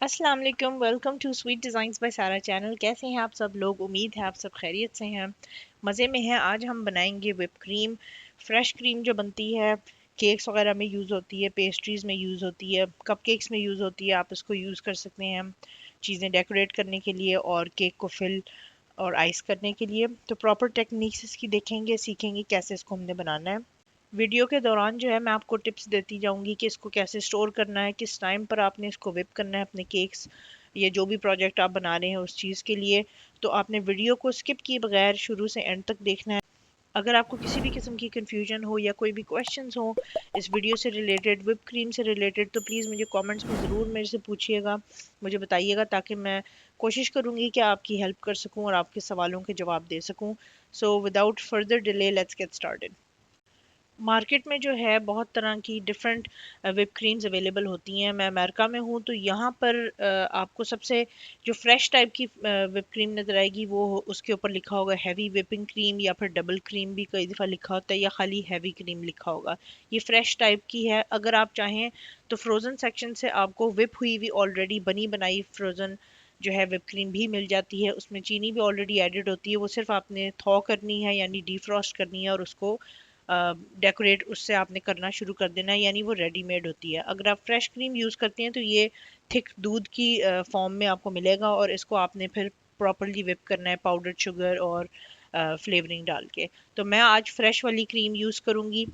अस्सलाम वालेकुम। Welcome to sweet designs by Sara channel. कैसे हैं आप सब लोग? उम्मीद है आप सब खैरियत से हैं, मज़े में हैं। आज हम बनाएंगे whipped क्रीम। फ्रेश क्रीम जो बनती है केक्स वगैरह में यूज़ होती है, पेस्ट्रीज़ में यूज़ होती है, कपकेक्स में यूज़ होती है। आप इसको यूज़ कर सकते हैं चीज़ें डेकोरेट करने के लिए और केक को फिल और आइस करने के लिए। तो प्रॉपर टेक्निक्स इसकी देखेंगे, सीखेंगे कैसे इसको हमने बनाना है। वीडियो के दौरान जो है मैं आपको टिप्स देती जाऊंगी कि इसको कैसे स्टोर करना है, किस टाइम पर आपने इसको whip करना है अपने केक्स या जो भी प्रोजेक्ट आप बना रहे हैं उस चीज़ के लिए। तो आपने वीडियो को स्किप किए बगैर शुरू से एंड तक देखना है। अगर आपको किसी भी किस्म की कन्फ्यूजन हो या कोई भी क्वेश्चंस हो इस वीडियो से रिलेटेड, whipped क्रीम से रिलेटेड, तो प्लीज़ मुझे कमेंट्स में ज़रूर मेरे से पूछिएगा, मुझे बताइएगा, ताकि मैं कोशिश करूँगी कि आपकी हेल्प कर सकूँ और आपके सवालों के जवाब दे सकूँ। So without further delay let's get started. Market में जो है बहुत तरह की डिफरेंट whipped क्रीम्स अवेलेबल होती हैं। मैं अमेरिका में हूँ तो यहाँ पर आपको सबसे जो फ्रेश टाइप की whipped क्रीम नज़र आएगी वो उसके ऊपर लिखा होगा हैवी whipping क्रीम, या फिर डबल क्रीम भी कई दफ़ा लिखा होता है, या खाली हैवी क्रीम लिखा होगा। ये फ्रेश टाइप की है। अगर आप चाहें तो फ्रोज़न सेक्शन से आपको whip हुई हुई ऑलरेडी बनी बनाई फ्रोज़न जो है whipped क्रीम भी मिल जाती है। उसमें चीनी भी ऑलरेडी एडेड होती है, वो सिर्फ आपने थॉ करनी है यानी डीफ्रॉस्ट करनी है और उसको डेकोरेट उससे आपने करना शुरू कर देना है, यानी वो रेडीमेड होती है। अगर आप फ्रेश क्रीम यूज़ करते हैं तो ये थिक दूध की फॉर्म में आपको मिलेगा और इसको आपने फिर प्रॉपरली विप करना है पाउडर्ड शुगर और फ्लेवरिंग डाल के। तो मैं आज फ्रेश वाली क्रीम यूज़ करूँगी।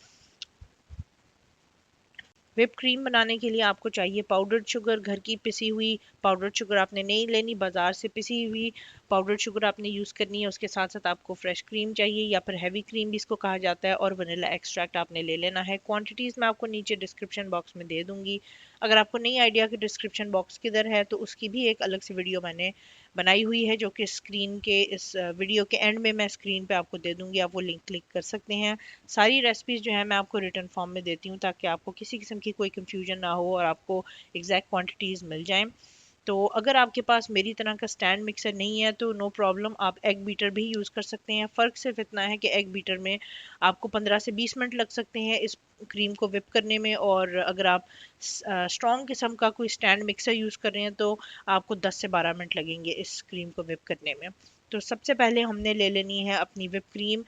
whipped क्रीम बनाने के लिए आपको चाहिए पाउडर्ड शुगर, घर की पिसी हुई पाउडर्ड शुगर आपने नहीं लेनी, बाजार से पिसी हुई पाउडर्ड शुगर आपने यूज़ करनी है। उसके साथ साथ आपको फ्रेश क्रीम चाहिए या फिर हैवी क्रीम भी इसको कहा जाता है, और वनीला एक्सट्रैक्ट आपने ले लेना है। क्वांटिटीज़ मैं आपको नीचे डिस्क्रिप्शन बॉक्स में दे दूंगी। अगर आपको नहीं आइडिया कि डिस्क्रिप्शन बॉक्स किधर है तो उसकी भी एक अलग से वीडियो मैंने बनाई हुई है, जो कि स्क्रीन के इस वीडियो के एंड में मैं स्क्रीन पे आपको दे दूंगी, आप वो लिंक क्लिक कर सकते हैं। सारी रेसिपीज़ जो है मैं आपको रिटर्न फॉर्म में देती हूँ ताकि आपको किसी किस्म की कोई कंफ्यूजन ना हो और आपको एग्जैक्ट क्वांटिटीज़ मिल जाएं। तो अगर आपके पास मेरी तरह का स्टैंड मिक्सर नहीं है तो नो प्रॉब्लम, आप एग बीटर भी यूज़ कर सकते हैं। फ़र्क सिर्फ इतना है कि एग बीटर में आपको 15 से 20 मिनट लग सकते हैं इस क्रीम को विप करने में, और अगर आप स्ट्रॉन्ग किस्म का कोई स्टैंड मिक्सर यूज़ कर रहे हैं तो आपको 10 से 12 मिनट लगेंगे इस क्रीम को विप करने में। तो सबसे पहले हमने ले लेनी है अपनी विप क्रीम।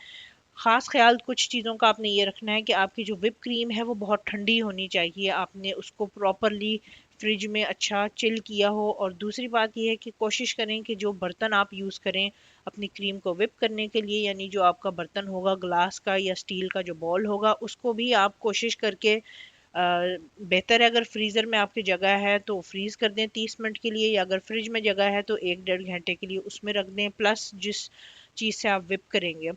ख़ास ख्याल कुछ चीज़ों का आपने ये रखना है कि आपकी जो whipped क्रीम है वो बहुत ठंडी होनी चाहिए। आपने उसको प्रॉपरली फ्रिज में अच्छा चिल किया हो। और दूसरी बात ये है कि कोशिश करें कि जो बर्तन आप यूज़ करें अपनी क्रीम को whip करने के लिए, यानी जो आपका बर्तन होगा ग्लास का या स्टील का जो बॉल होगा, उसको भी आप कोशिश करके बेहतर है अगर फ्रीज़र में आपकी जगह है तो फ्रीज़ कर दें 30 मिनट के लिए, या अगर फ्रिज में जगह है तो 1 डेढ़ घंटे के लिए उसमें रख दें। प्लस जिस चीज़ से आप विप करेंगे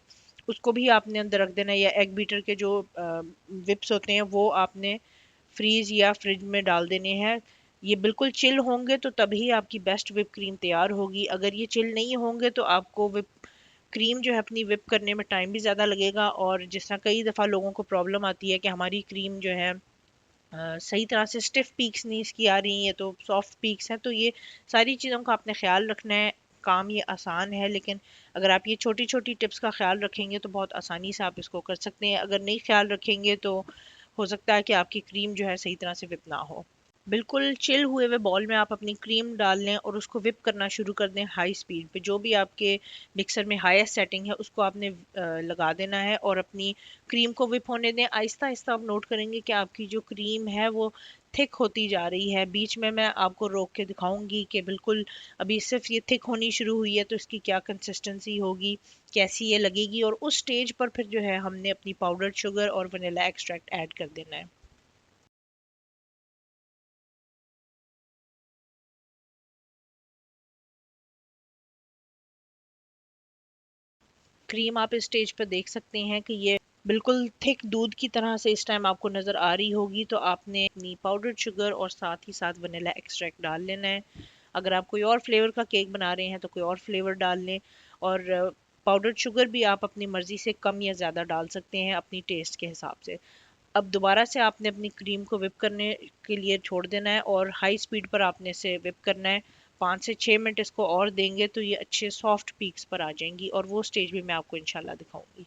उसको भी आपने अंदर रख देना है, या एग बीटर के जो विप्स होते हैं वो आपने फ्रीज या फ्रिज में डाल देने हैं। ये बिल्कुल चिल होंगे तो तभी आपकी बेस्ट विप क्रीम तैयार होगी। अगर ये चिल नहीं होंगे तो आपको विप क्रीम जो है अपनी विप करने में टाइम भी ज़्यादा लगेगा, और जिस तरह कई दफ़ा लोगों को प्रॉब्लम आती है कि हमारी क्रीम जो है सही तरह से स्टिफ पीक्स नहीं इसकी आ रही हैं, तो सॉफ्ट पीक्स हैं। तो ये सारी चीज़ों का आपने ख्याल रखना है। काम ये आसान है, लेकिन अगर आप ये छोटी छोटी टिप्स का ख्याल रखेंगे तो बहुत आसानी से आप इसको कर सकते हैं। अगर नहीं ख्याल रखेंगे तो हो सकता है कि आपकी क्रीम जो है सही तरह से विप ना हो। बिल्कुल चिल हुए हुए बॉल में आप अपनी क्रीम डाल लें और उसको विप करना शुरू कर दें हाई स्पीड पे। जो भी आपके मिक्सर में हाईएस्ट सेटिंग है उसको आपने लगा देना है और अपनी क्रीम को विप होने दें। आहिस्ता आहिस्ता आप नोट करेंगे कि आपकी जो क्रीम है वो थिक होती जा रही है। बीच में मैं आपको रोक के दिखाऊंगी कि बिल्कुल अभी सिर्फ ये थिक होनी शुरू हुई है तो इसकी क्या कंसिस्टेंसी होगी, कैसी ये लगेगी, और उस स्टेज पर फिर जो है हमने अपनी पाउडर शुगर और वनीला एक्सट्रैक्ट ऐड कर देना है। क्रीम आप इस स्टेज पर देख सकते हैं कि ये बिल्कुल थिक दूध की तरह से इस टाइम आपको नज़र आ रही होगी। तो आपने अपनी पाउडर्ड शुगर और साथ ही साथ वनीला एक्सट्रैक्ट डाल लेना है। अगर आप कोई और फ्लेवर का केक बना रहे हैं तो कोई और फ्लेवर डाल लें। और पाउडर्ड शुगर भी आप अपनी मर्ज़ी से कम या ज़्यादा डाल सकते हैं अपनी टेस्ट के हिसाब से। अब दोबारा से आपने अपनी क्रीम को विप करने के लिए छोड़ देना है और हाई स्पीड पर आपने इसे विप करना है। 5 से 6 मिनट इसको और देंगे तो ये अच्छे सॉफ्ट पीक्स पर आ जाएंगी, और वो स्टेज भी मैं आपको इंशाल्लाह दिखाऊंगी।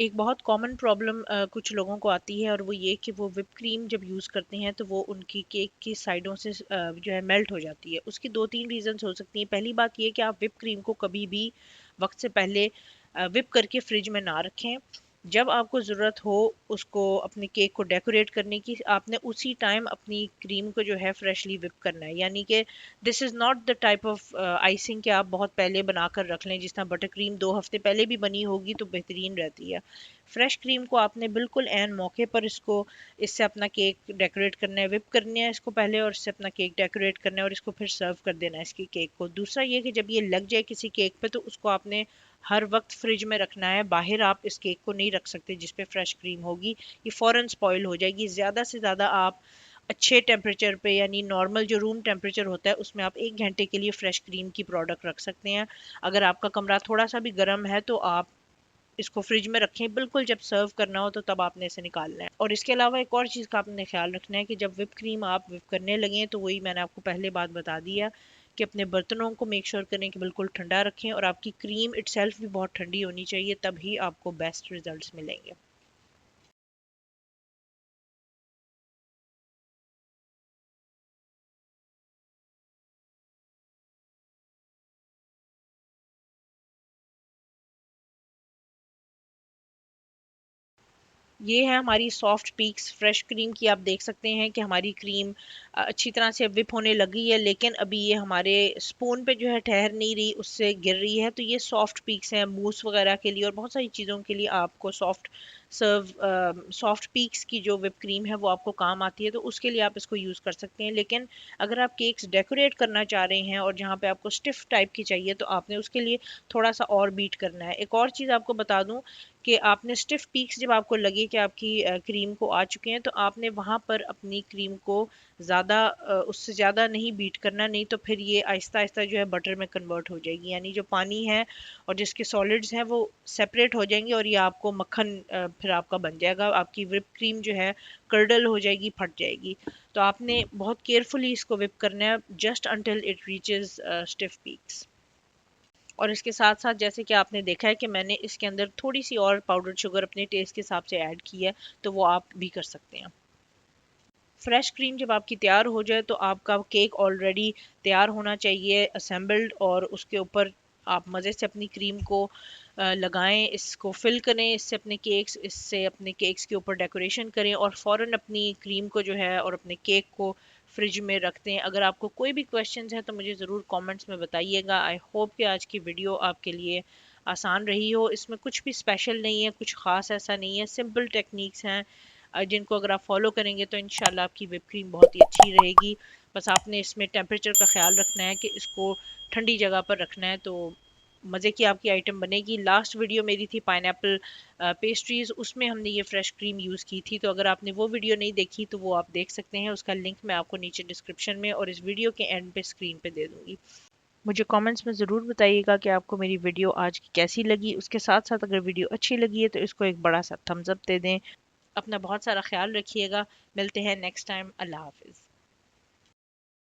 एक बहुत कॉमन प्रॉब्लम कुछ लोगों को आती है, और वो ये कि वो whipped क्रीम जब यूज़ करते हैं तो वो उनकी केक की साइडों से जो है मेल्ट हो जाती है। उसकी दो तीन रीजंस हो सकती हैं। पहली बात ये कि आप whipped क्रीम को कभी भी वक्त से पहले whip करके फ्रिज में ना रखें। जब आपको ज़रूरत हो उसको अपने केक को डेकोरेट करने की, आपने उसी टाइम अपनी क्रीम को जो है फ्रेशली whip करना है। यानी कि this is not the type of icing कि आप बहुत पहले बना कर रख लें। जिस तरह बटर क्रीम 2 हफ्ते पहले भी बनी होगी तो बेहतरीन रहती है। फ्रेश क्रीम को आपने बिल्कुल एन मौके पर इससे अपना केक डेकोरेट करना है, whip करना है इसको पहले, और इससे अपना केक डेकोरेट करना है और इसको फिर सर्व कर देना है इसकी केक को। दूसरा ये कि जब ये लग जाए किसी केक पे तो उसको आपने हर वक्त फ्रिज में रखना है। बाहर आप इस केक को नहीं रख सकते जिस पे फ्रेश क्रीम होगी, ये फ़ौरन स्पॉइल हो जाएगी। ज़्यादा से ज़्यादा आप अच्छे टेम्परेचर पे, यानी नॉर्मल जो रूम टेम्परेचर होता है उसमें आप 1 घंटे के लिए फ्रेश क्रीम की प्रोडक्ट रख सकते हैं। अगर आपका कमरा थोड़ा सा भी गर्म है तो आप इसको फ्रिज में रखें, बिल्कुल जब सर्व करना हो तो तब आपने इसे निकालना है। और इसके अलावा एक और चीज़ का आपने ख्याल रखना है कि जब whipped क्रीम आप whip करने लगें तो वही मैंने आपको पहले बात बता दिया कि अपने बर्तनों को मेक श्योर करें कि बिल्कुल ठंडा रखें, और आपकी क्रीम इटसेल्फ भी बहुत ठंडी होनी चाहिए, तभी आपको बेस्ट रिजल्ट्स मिलेंगे। ये है हमारी सॉफ्ट पीक्स फ्रेश क्रीम की। आप देख सकते हैं कि हमारी क्रीम अच्छी तरह से विप होने लगी है, लेकिन अभी ये हमारे स्पून पे जो है ठहर नहीं रही, उससे गिर रही है। तो ये सॉफ्ट पीक्स हैं मूस वगैरह के लिए और बहुत सारी चीज़ों के लिए आपको सॉफ्ट पीक्स की जो विप क्रीम है वो आपको काम आती है, तो उसके लिए आप इसको यूज़ कर सकते हैं। लेकिन अगर आप केक्स डेकोरेट करना चाह रहे हैं और जहाँ पे आपको स्टिफ टाइप की चाहिए तो आपने उसके लिए थोड़ा सा और बीट करना है। एक और चीज़ आपको बता दूं कि आपने स्टिफ पीक्स जब आपको लगे कि आपकी क्रीम को आ चुके हैं तो आपने वहाँ पर अपनी क्रीम को ज़्यादा उससे ज़्यादा नहीं बीट करना, नहीं तो फिर ये आहिस्ता आहिस्ता जो है बटर में कन्वर्ट हो जाएगी। यानी जो पानी है और जिसके सॉलिड्स हैं वो सेपरेट हो जाएंगे और ये आपको मक्खन फिर आपका बन जाएगा। आपकी whip क्रीम जो है कर्डल हो जाएगी, फट जाएगी। तो आपने बहुत केयरफुली इसको whip करना है just until it reaches stiff peaks. और इसके साथ साथ जैसे कि आपने देखा है कि मैंने इसके अंदर थोड़ी सी और पाउडर शुगर अपने टेस्ट के हिसाब से ऐड की है, तो वो आप भी कर सकते हैं। फ्रेश क्रीम जब आपकी तैयार हो जाए तो आपका केक ऑलरेडी तैयार होना चाहिए असेंबल्ड, और उसके ऊपर आप मज़े से अपनी क्रीम को लगाएं, इसको फिल करें इससे अपने केक्स के ऊपर डेकोरेशन करें और फ़ौरन अपनी क्रीम को जो है और अपने केक को फ्रिज में रख दें। अगर आपको कोई भी क्वेश्चंस हैं तो मुझे ज़रूर कमेंट्स में बताइएगा। आई होप कि आज की वीडियो आपके लिए आसान रही हो। इसमें कुछ भी स्पेशल नहीं है, कुछ ख़ास ऐसा नहीं है, सिंपल टेक्निक्स हैं जिनको अगर आप फॉलो करेंगे तो इंशाल्लाह आपकी whipped क्रीम बहुत ही अच्छी रहेगी। बस आपने इसमें टेम्परेचर का ख्याल रखना है कि इसको ठंडी जगह पर रखना है, तो मज़े की आपकी आइटम बनेगी। लास्ट वीडियो मेरी थी पाइनएप्पल पेस्ट्रीज़, उसमें हमने ये फ्रेश क्रीम यूज़ की थी। तो अगर आपने वो वीडियो नहीं देखी तो वो आप देख सकते हैं, उसका लिंक मैं आपको नीचे डिस्क्रिप्शन में और इस वीडियो के एंड पे स्क्रीन पे दे दूँगी। मुझे कमेंट्स में ज़रूर बताइएगा कि आपको मेरी वीडियो आज की कैसी लगी। उसके साथ साथ अगर वीडियो अच्छी लगी है तो इसको एक बड़ा सा थम्स अप दे दें। अपना बहुत सारा ख्याल रखिएगा। मिलते हैं नेक्स्ट टाइम। अल्लाह हाफिज़।